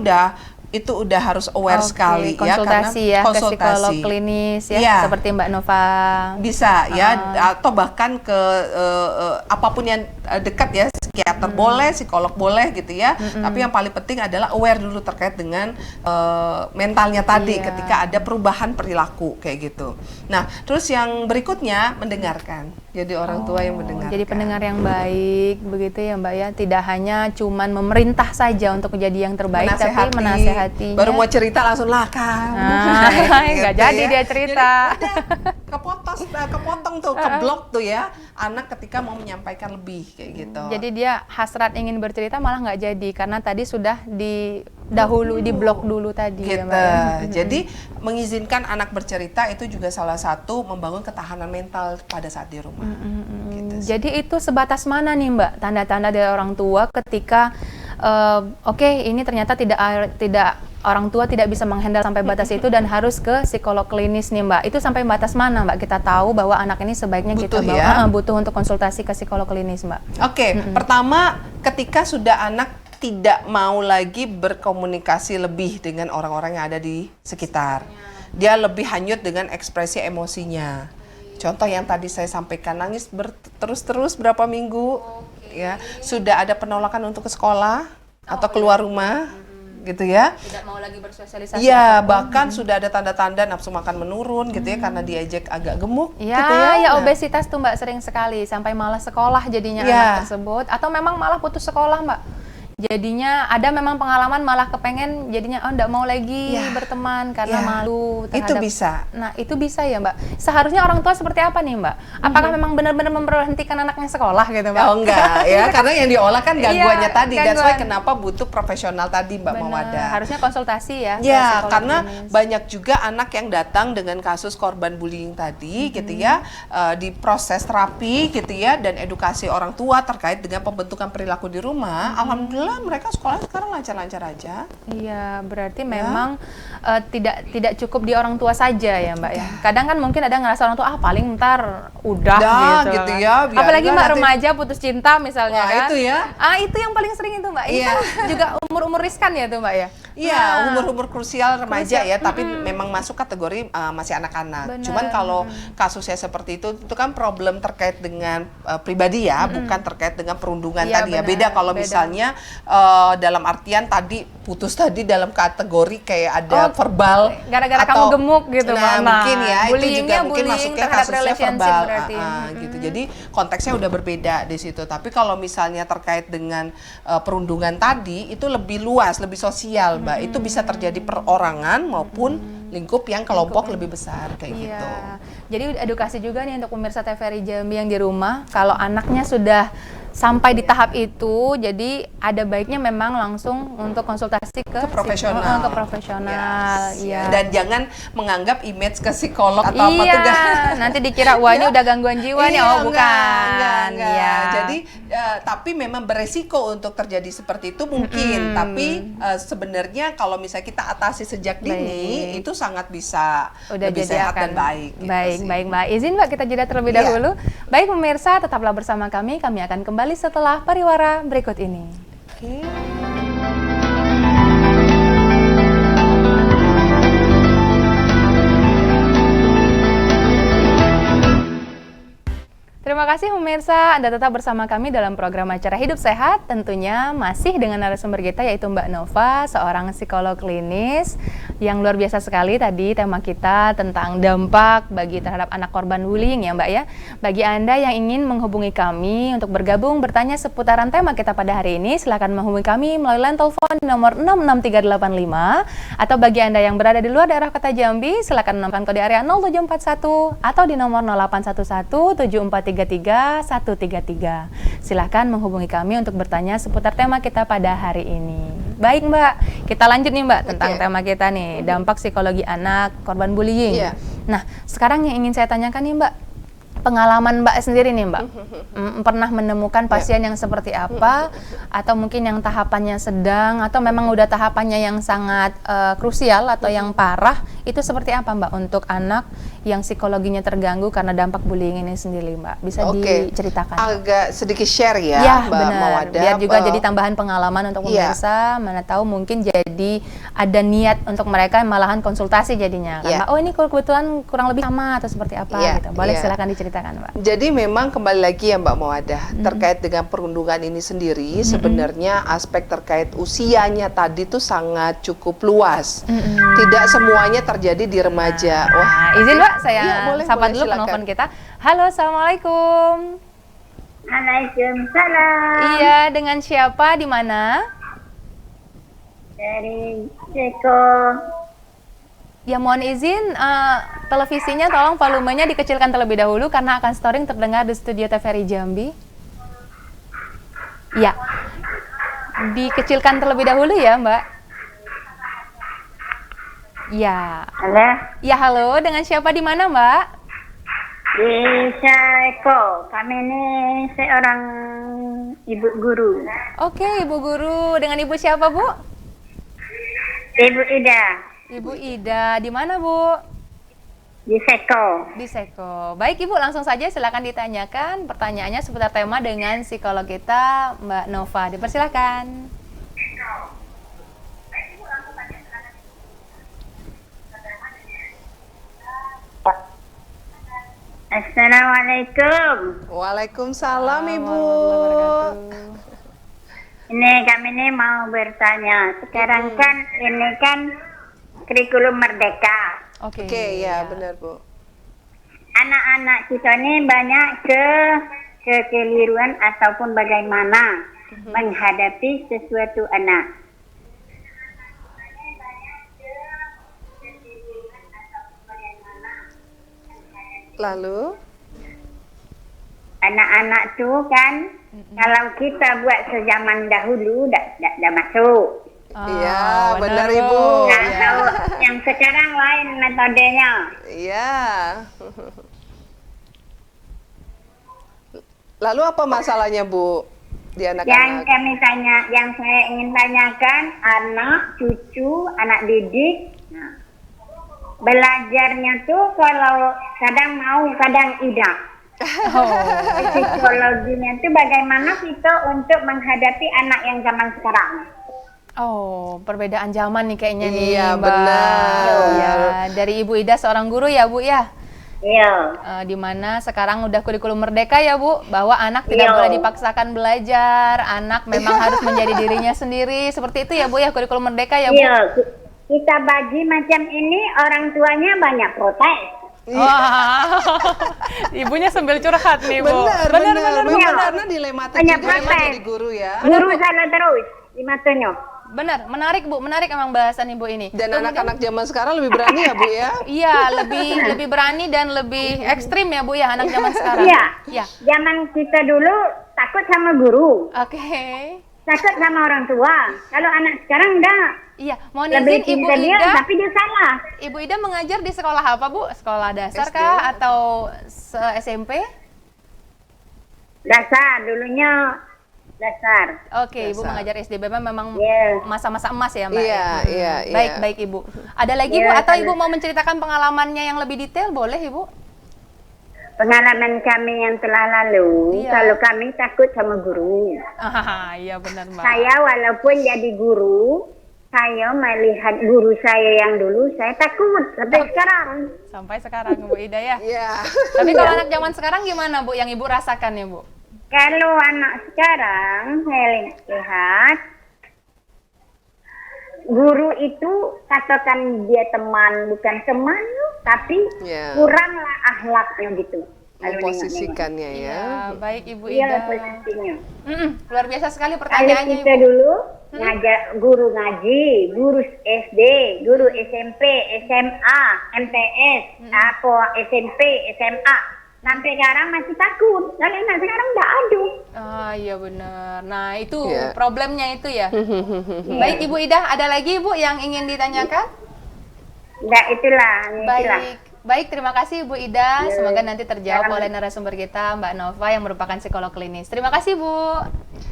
udah harus aware sekali konsultasi ya, ke psikolog klinis ya, seperti Mbak Nova bisa ya, atau bahkan ke apapun yang dekat ya, psikiater boleh, psikolog boleh gitu ya. Tapi yang paling penting adalah aware dulu terkait dengan mentalnya tadi ketika ada perubahan perilaku kayak gitu. Nah, terus yang berikutnya mendengarkan. Jadi orang tua yang mendengarkan. Jadi pendengar yang baik begitu ya Mbak ya. Tidak hanya cuman memerintah saja untuk menjadi yang terbaik, tapi menasehatinya. Baru mau cerita langsung lah kan. Nggak jadi dia cerita. Jadi kepotong tuh, keblok tuh ya anak ketika mau menyampaikan lebih kayak gitu. Jadi dia hasrat ingin bercerita malah nggak jadi karena tadi sudah diblok dulu tadi gitu. Ya Mbak ya. Jadi mengizinkan anak bercerita itu juga salah satu membangun ketahanan mental pada saat di rumah. Gitu. Jadi itu sebatas mana nih Mbak tanda-tanda dari orang tua ketika ini ternyata tidak orang tua tidak bisa menghandle sampai batas itu dan harus ke psikolog klinis nih Mbak. Itu sampai batas mana Mbak kita tahu bahwa anak ini sebaiknya kita bawa butuh untuk konsultasi ke psikolog klinis Mbak? Pertama ketika sudah anak tidak mau lagi berkomunikasi lebih dengan orang-orang yang ada di sekitar. Dia lebih hanyut dengan ekspresi emosinya. Contoh yang tadi saya sampaikan, nangis terus-terus berapa minggu, ya sudah ada penolakan untuk ke sekolah atau keluar rumah, gitu ya. Tidak mau lagi bersosialisasi. Iya, bahkan sudah ada tanda-tanda nafsu makan menurun, gitu ya, karena diajak agak gemuk. Iya, gitu ya. Ya obesitas tuh Mbak sering sekali, sampai malas sekolah jadinya anak tersebut, atau memang malah putus sekolah Mbak. Jadinya ada memang pengalaman malah kepengen jadinya enggak mau lagi berteman karena malu terhadap. Itu bisa. Nah, itu bisa ya, Mbak. Seharusnya orang tua seperti apa nih, Mbak? Apakah memang benar-benar memberhentikan anaknya sekolah gitu, Mbak? Oh enggak, ya karena yang diolah kan gangguannya tadi. That's why kenapa butuh profesional tadi, Mbak Mawada. Harusnya konsultasi ya. Ya, karena banyak juga anak yang datang dengan kasus korban bullying tadi gitu ya, di proses terapi gitu ya, dan edukasi orang tua terkait dengan pembentukan perilaku di rumah. Alhamdulillah alhamdulillah mereka sekolah sekarang lancar-lancar aja. Iya, berarti memang tidak cukup di orang tua saja ya Mbak ya. Kadang kan mungkin ada ngerasa orang tua paling ntar udah gitu ya. Apalagi Mbak remaja putus cinta misalnya. Wah, kan. Itu ya. Itu yang paling sering itu Mbak. Itu juga umur-umur riskan ya tuh Mbak ya. Iya, umur-umur krusial remaja ya, tapi memang masuk kategori masih anak-anak. Cuman kalau kasusnya seperti itu kan problem terkait dengan pribadi ya, bukan terkait dengan perundungan tadi ya. Beda kalau misalnya dalam artian tadi putus tadi dalam kategori kayak ada verbal gara-gara kamu gemuk gitu. Nah, mungkin ya itu juga mungkin bullying masuknya kasusnya verbal gitu. Jadi konteksnya udah berbeda di situ. Tapi kalau misalnya terkait dengan perundungan tadi itu lebih luas, lebih sosial, Mbak. Itu bisa terjadi perorangan maupun lingkup yang kelompok lebih besar kayak gitu. Jadi edukasi juga nih untuk pemirsa TVRI Jambi yang di rumah, kalau anaknya sudah sampai di tahap itu, jadi ada baiknya memang langsung untuk konsultasi ke profesional. Ke profesional, iya. Dan jangan menganggap image ke psikolog atau apa tuh. Nanti dikira wah ini udah gangguan jiwa nih, bukan. Enggak. Jadi tapi memang beresiko untuk terjadi seperti itu mungkin. Tapi sebenarnya kalau misalnya kita atasi sejak dini, itu sangat bisa lebih sehat dan baik. Baik, Mbak. Izin Mbak kita jeda terlebih dahulu. Baik pemirsa, tetaplah bersama kami akan kembali setelah pariwara berikut ini. Terima kasih pemirsa, Anda tetap bersama kami dalam program acara Hidup Sehat, tentunya masih dengan narasumber kita yaitu Mbak Nova, seorang psikolog klinis yang luar biasa sekali. Tadi tema kita tentang dampak bagi terhadap anak korban bullying ya Mbak ya. Bagi Anda yang ingin menghubungi kami untuk bergabung bertanya seputaran tema kita pada hari ini, silakan menghubungi kami melalui line telepon di nomor 66385, atau bagi Anda yang berada di luar daerah kota Jambi, silakan menambahkan kode area 0741 atau di nomor 0811 7433 133. Silahkan menghubungi kami untuk bertanya seputar tema kita pada hari ini. Baik Mbak, kita lanjut nih Mbak tentang tema kita nih, dampak psikologi anak korban bullying. Nah, sekarang yang ingin saya tanyakan nih Mbak, pengalaman Mbak sendiri nih Mbak, pernah menemukan pasien yang seperti apa, atau mungkin yang tahapannya sedang, atau memang udah tahapannya yang sangat krusial atau yang parah, itu seperti apa Mbak untuk anak yang psikologinya terganggu karena dampak bullying ini sendiri Mbak? Bisa diceritakan? Agak sedikit share ya Mbak Mawadah. Biar juga jadi tambahan pengalaman untuk pemirsa, mana tahu mungkin jadi ada niat untuk mereka malahan konsultasi jadinya. Kan, Mbak, oh ini kebetulan kurang lebih sama atau seperti apa gitu. Boleh silakan diceritakan Mbak. Jadi memang kembali lagi ya Mbak Mawadah, terkait dengan perundungan ini sendiri, sebenarnya aspek terkait usianya tadi tuh sangat cukup luas. Tidak semuanya terjadi di remaja. Wah, izin Mbak, saya sapa dulu penelpon kita. Halo, assalamualaikum. Waalaikumsalam. Iya, dengan siapa, di mana? Dari Ceko. Ya mohon izin, televisinya tolong volumenya dikecilkan terlebih dahulu karena akan storing terdengar di studio TVRI Jambi. Ya, dikecilkan terlebih dahulu ya Mbak. Ya. Halo. Ya halo, dengan siapa di mana Mbak? Di Ceko. Kami ini seorang ibu guru. Oke, ibu guru. Dengan ibu siapa Bu? Ibu Ida. Ibu Ida, di mana Bu? Di Ceko. Di Ceko. Baik Ibu, langsung saja silakan ditanyakan pertanyaannya seputar tema dengan psikolog kita Mbak Nova. Dipersilakan. Assalamualaikum. Waalaikumsalam Ibu. Ini kami ini mau bertanya. Sekarang kan ini kan kurikulum merdeka. Oke, ya benar Bu. Anak-anak kita ini banyak kekeliruan ataupun bagaimana menghadapi sesuatu anak. Lalu anak-anak tuh kan kalau kita buat sejaman dahulu dah masuk. Iya, benar Ibu. Nah, kalau yang sekarang lain metodenya. Iya. Lalu apa masalahnya Bu di Yang anak-anak? kami tanya, yang saya ingin tanyakan, anak, cucu, anak didik. Nah, belajarnya tuh kalau kadang mau, kadang tidak. Psikologinya tuh bagaimana kita untuk menghadapi anak yang zaman sekarang. Oh, perbedaan zaman nih kayaknya nih, Iya, Mbak. benar. Ya, dari Ibu Ida seorang guru ya, Bu ya. Iya. Di mana sekarang udah kurikulum merdeka ya, Bu, bahwa anak tidak Iya. boleh dipaksakan belajar, anak memang harus menjadi dirinya sendiri. Seperti itu ya, Bu ya, kurikulum merdeka ya, Bu. Iya, kita bagi macam ini orang tuanya banyak protes. Wah, ibunya sambil curhat nih, Bu. Benar. Bu. Memang Iya. karena dilematis Banyak juga ya protes. jadi guru ya. Guru salah terus di matanya. Benar, menarik, Bu. Menarik emang bahasan Ibu ini. Dan Kemudian- anak-anak zaman sekarang lebih berani ya Bu ya. Iya, lebih berani dan lebih ekstrim ya, Bu ya, anak zaman sekarang. Iya. Iya. Zaman kita dulu takut sama guru, Oke. takut sama orang tua. Kalau anak sekarang enggak. Iya, mohon Lebih izin Ibu cinta dia, Ida. tapi dia salah. Ibu Ida mengajar di sekolah apa, Bu? Sekolah dasar SD. kah atau SMP? Dasar, dulunya dasar. Oke, Ibu Dasar. mengajar SD. Memang Iya. masa-masa emas ya, Mbak. Iya, ya? iya, Baik, iya. baik Ibu. Ada lagi, Iya, Bu? Atau ada. Ibu mau menceritakan pengalamannya yang lebih detail? Boleh, Ibu? Pengalaman kami yang telah lalu, Iya. kalau kami takut sama guru. Iya benar, Mbak. Saya walaupun jadi guru, saya melihat guru saya yang dulu, saya takut sampai sekarang. Sampai sekarang, Bu Ida ya. Iya. Tapi kalau anak zaman sekarang gimana, Bu? Yang Ibu rasakan ya, Bu? Kalau anak sekarang, saya lihat, guru itu katakan dia teman, bukan teman, tapi Iya. kuranglah akhlaknya gitu. Kalau Memposisikannya ya. Ya, baik Ibu Iya, Ida. posisinya. Luar biasa sekali Kalau pertanyaannya, kita Ibu. dulu ngajar guru ngaji, guru SD, guru SMP, SMA, MTS, apa SMP, SMA, sampai sekarang masih takut. Kalau anak sekarang nggak ada. Iya benar. Nah, itu Iya. problemnya itu ya. Baik Ibu Ida, ada lagi Ibu yang ingin ditanyakan? Nggak itulah. Baik. Baik, terima kasih Bu Ida. Iya. Semoga nanti terjawab Selamat. oleh narasumber kita, Mbak Nova yang merupakan psikolog klinis. Terima kasih Bu.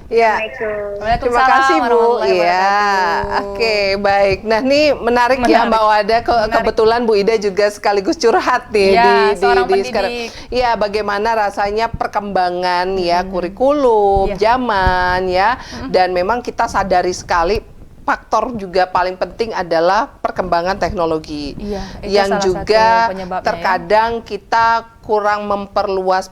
Iya. Assalamualaikum. Terima kasih Bu. warahmatullahi Iya. wabarakatuh. Oke, baik. Nah, ini menarik ya Menarik. Mbak Wada. Menarik. Kebetulan Bu Ida juga sekaligus curhat nih Iya, seorang di pendidik. sekarang. Iya, bagaimana rasanya perkembangan ya kurikulum, Iya. zaman ya. Dan memang kita sadari sekali faktor juga paling penting adalah perkembangan teknologi. Iya, itu yang salah juga satu penyebabnya ya. terkadang kita kurang memperluas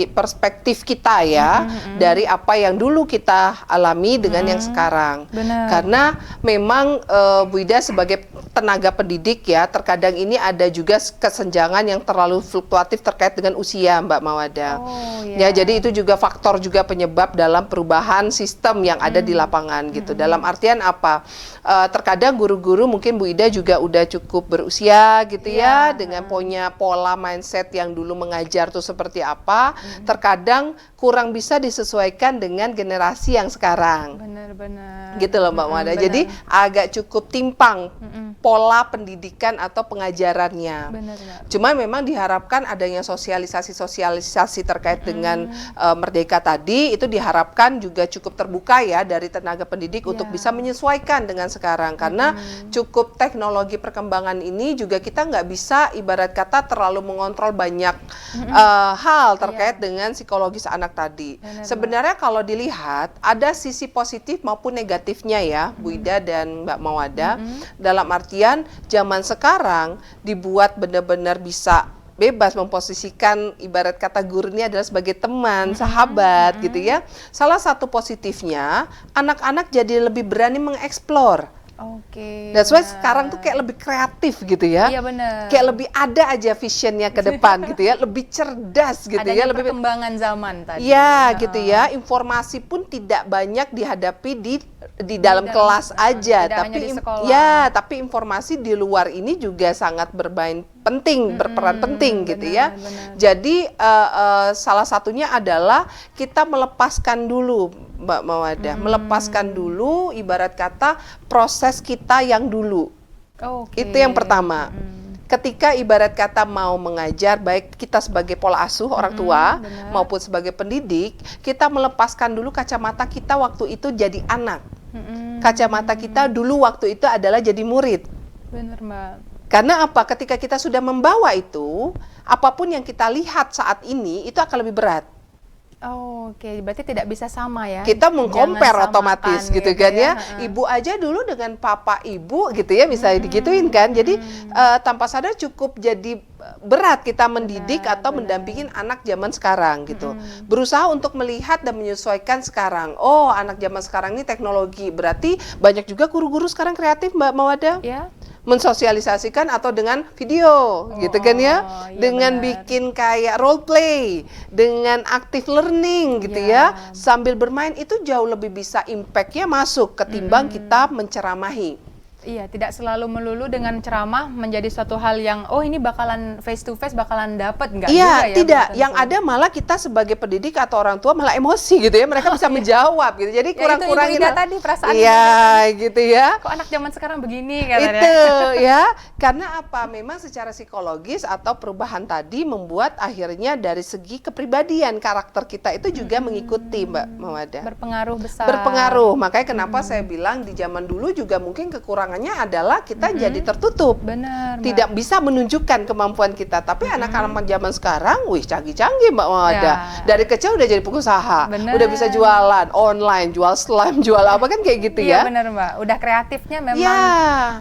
perspektif kita ya dari apa yang dulu kita alami dengan yang sekarang. Benar. Karena memang Bu Ida sebagai tenaga pendidik ya, terkadang ini ada juga kesenjangan yang terlalu fluktuatif terkait dengan usia Mbak Mawada. Oh, Ya, jadi itu juga faktor juga penyebab dalam perubahan sistem yang ada di lapangan gitu. Dalam artian apa? Terkadang guru-guru mungkin Bu Ida juga udah cukup berusia gitu ya, dengan punya pola mindset yang dulu mengajar tuh seperti apa, terkadang kurang bisa disesuaikan dengan generasi yang sekarang. Benar-benar. Gitu loh Mbak Mawada. benar. Jadi agak cukup timpang pola pendidikan atau pengajarannya. Benar, Mbak. Cuma memang diharapkan adanya sosialisasi terkait dengan Merdeka tadi, itu diharapkan juga cukup terbuka ya dari tenaga pendidik untuk bisa menyesuaikan dengan sekarang. Karena cukup teknologi perkembangan ini juga kita nggak bisa ibarat kata terlalu mengontrol banyak hal terkait dengan psikologis anak tadi. Benar, Sebenarnya kalau dilihat ada sisi positif maupun negatifnya ya Bu Ida dan Mbak Mawada. Dalam artian zaman sekarang dibuat benar-benar bisa bebas memposisikan ibarat kata guru ini adalah sebagai teman, sahabat gitu ya. Salah satu positifnya anak-anak jadi lebih berani mengeksplor. Oke. That's why benar. sekarang tuh kayak lebih kreatif gitu ya. Iya benar. Kayak lebih ada aja visionnya ke depan gitu ya, lebih cerdas gitu Adanya ya, lebih perkembangan zaman tadi. ya gitu ya. Informasi pun tidak banyak dihadapi di dalam kelas aja, tidak hanya tapi di sekolah. ya, tapi informasi di luar ini juga sangat bermain penting, berperan penting gitu ya. benar. Jadi salah satunya adalah kita melepaskan dulu Mbak Mawada, melepaskan dulu ibarat kata proses kita yang dulu. Oke. Itu yang pertama. ketika ibarat kata mau mengajar, baik kita sebagai pola asuh orang tua maupun sebagai pendidik, kita melepaskan dulu kacamata kita waktu itu jadi anak. Kacamata kita dulu waktu itu adalah jadi murid. Benar, Mbak. Karena apa? Ketika kita sudah membawa itu, apapun yang kita lihat saat ini itu akan lebih berat. Oh, oke. Berarti tidak bisa sama ya. Kita mengcompare Jangan otomatis samakan gitu kan ya. Ibu aja dulu dengan papa ibu gitu ya, misalnya digituin kan. Jadi tanpa sadar cukup jadi berat kita mendidik atau mendampingin anak zaman sekarang gitu. Berusaha untuk melihat dan menyesuaikan sekarang. Oh, anak zaman sekarang ini teknologi. Berarti banyak juga guru-guru sekarang kreatif, Mbak Mawada. Ya. Mensosialisasikan atau dengan video gitu kan ya, iya dengan bikin kayak role play, dengan active learning gitu ya, sambil bermain itu jauh lebih bisa impact-nya masuk ketimbang kita menceramahi. Iya, tidak selalu melulu dengan ceramah menjadi suatu hal yang ini bakalan face to face bakalan dapat enggak Iya, juga ya. tidak. Yang ada malah kita sebagai pendidik atau orang tua malah emosi gitu ya. Mereka bisa menjawab gitu. Jadi kurang-kurangin tadi perasaan gitu ya. Kok anak zaman sekarang begini katanya. Itu ya. Karena apa? Memang secara psikologis atau perubahan tadi membuat akhirnya dari segi kepribadian karakter kita itu juga mengikuti, Mbak Mawada. Berpengaruh besar. Berpengaruh. Makanya kenapa saya bilang di zaman dulu juga mungkin kekurangannya adalah kita jadi tertutup. Benar, Mbak. Tidak bisa menunjukkan kemampuan kita. Tapi anak-anak zaman sekarang, wih canggih-canggih Mbak Mawada. Ya. Dari kecil udah jadi pengusaha. Benar. Udah bisa jualan online, jual slime, jual apa kan kayak gitu ya. Iya benar, Mbak. Udah kreatifnya memang. Ya.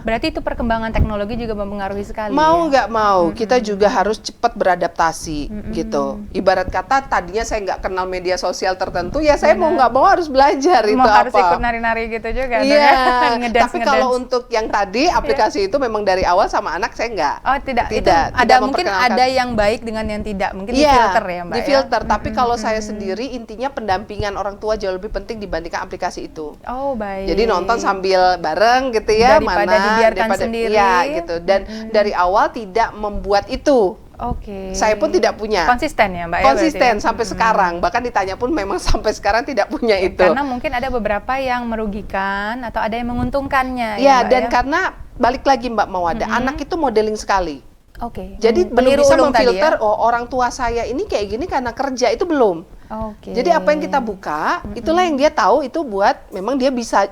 Berarti itu perkembangan teknologi juga mempengaruhi sekali. Mau nggak mau, kita juga harus cepat beradaptasi gitu. Ibarat kata tadinya saya nggak kenal media sosial tertentu, ya saya mau nggak mau harus belajar itu harus apa. ikut nari-nari gitu juga. Iya. Ngedance, Tapi kalau untuk yang tadi aplikasi itu memang dari awal sama anak saya nggak. Oh tidak, itu tidak ada mungkin memperkenalkan. ada yang baik dengan yang tidak, mungkin Iya, difilter ya Mbak. difilter. Tapi kalau saya sendiri intinya pendampingan orang tua jauh lebih penting dibandingkan aplikasi itu. Oh baik. Jadi nonton sambil bareng gitu ya, Daripada dibiarkan sendiri. Ya gitu. Dan dari awal tidak membuat itu. Oke. Saya pun tidak punya. Konsisten ya Mbak. Konsisten ya, sampai sekarang. Bahkan ditanya pun memang sampai sekarang tidak punya itu. Karena mungkin ada beberapa yang merugikan atau ada yang menguntungkannya. Ya, Mbak, dan karena balik lagi Mbak Mawada, anak itu modeling sekali. Oke. Jadi belum bisa ulung tadi memfilter, ya? oh orang tua saya ini kayak gini karena kerja, itu belum. Oke. Jadi apa yang kita buka, itulah yang dia tahu itu buat memang dia bisa,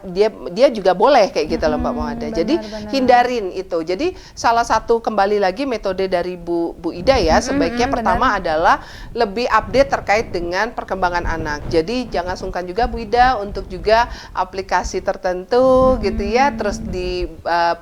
dia juga boleh kayak gitu loh Mbak Mawada. Jadi hindarin itu. Jadi salah satu kembali lagi metode dari Bu Ida ya, sebaiknya pertama adalah lebih update terkait dengan perkembangan anak. Jadi jangan sungkan juga Bu Ida untuk juga aplikasi tertentu gitu ya, terus di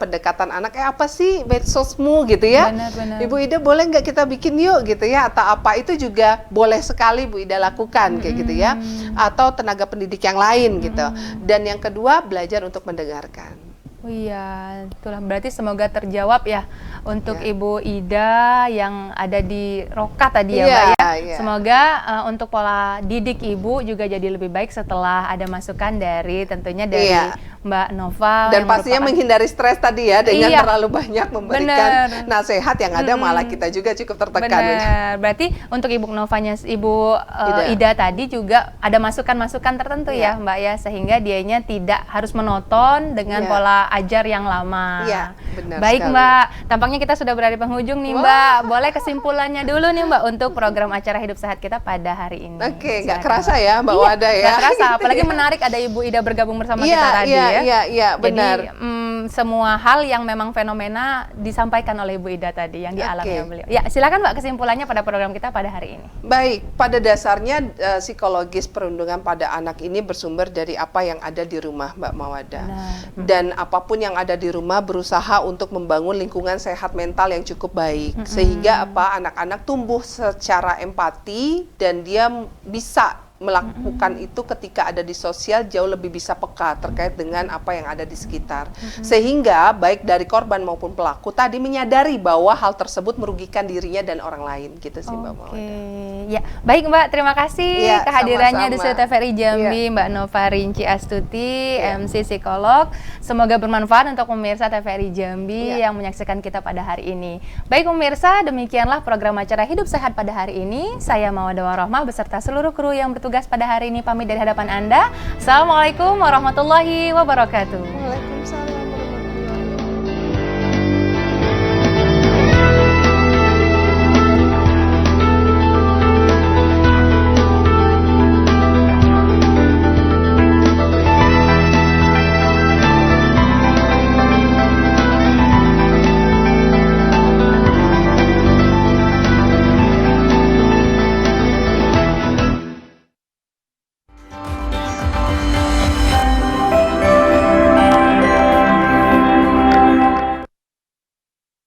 pendekatan anak apa sih medsosmu gitu ya. Benar. Ibu Ida boleh nggak kita bikin yuk gitu ya, atau apa, itu juga boleh sekali Bu Ida lakukan kayak gitu ya, atau tenaga pendidik yang lain gitu. Dan yang kedua, belajar untuk mendengarkan. Oh iya, itulah berarti semoga terjawab ya untuk Ibu Ida yang ada di Roka tadi ya Mbak ya. Iya. Semoga untuk pola didik Ibu juga jadi lebih baik setelah ada masukan dari tentunya dari Mbak Nova. Dan pastinya menghindari stres tadi ya, dengan terlalu banyak memberikan nasihat yang ada malah kita juga cukup tertekan. Benar, berarti untuk Ibu Novanya, Ibu Ida tadi juga ada masukan-masukan tertentu ya Mbak ya, sehingga dianya tidak harus menonton dengan pola ajar yang lama. Iya, benar Baik sekali. Mbak, tampaknya kita sudah berada di penghujung nih Mbak. Boleh kesimpulannya dulu nih Mbak untuk program acara Hidup Sehat kita pada hari ini. Oke, nggak kerasa ya Mbak Wada ya. Nggak kerasa, Gitu apalagi ya. menarik ada Ibu Ida bergabung bersama kita tadi ya. Iya, benar. Jadi semua hal yang memang fenomena disampaikan oleh Ibu Ida tadi yang dialami beliau. Ya, silakan Mbak kesimpulannya pada program kita pada hari ini. Baik, pada dasarnya psikologis perundungan pada anak ini bersumber dari apa yang ada di rumah Mbak Mawada. Dan apapun yang ada di rumah berusaha untuk membangun lingkungan sehat mental yang cukup baik. Sehingga apa, anak-anak tumbuh secara empati dan dia bisa melakukan itu ketika ada di sosial jauh lebih bisa peka terkait dengan apa yang ada di sekitar. Sehingga baik dari korban maupun pelaku tadi menyadari bahwa hal tersebut merugikan dirinya dan orang lain gitu sih Mbak Mawada. Ya, baik Mbak, terima kasih kehadirannya di sama-sama. TVRI Jambi, Mbak Nova Rinci Astuti, MC psikolog. Semoga bermanfaat untuk pemirsa TVRI Jambi yang menyaksikan kita pada hari ini. Baik pemirsa, demikianlah program acara Hidup Sehat pada hari ini. Saya Mawada Warohmah beserta seluruh kru yang bertugas pada hari ini pamit dari hadapan Anda. Assalamualaikum warahmatullahi wabarakatuh. Waalaikumsalam.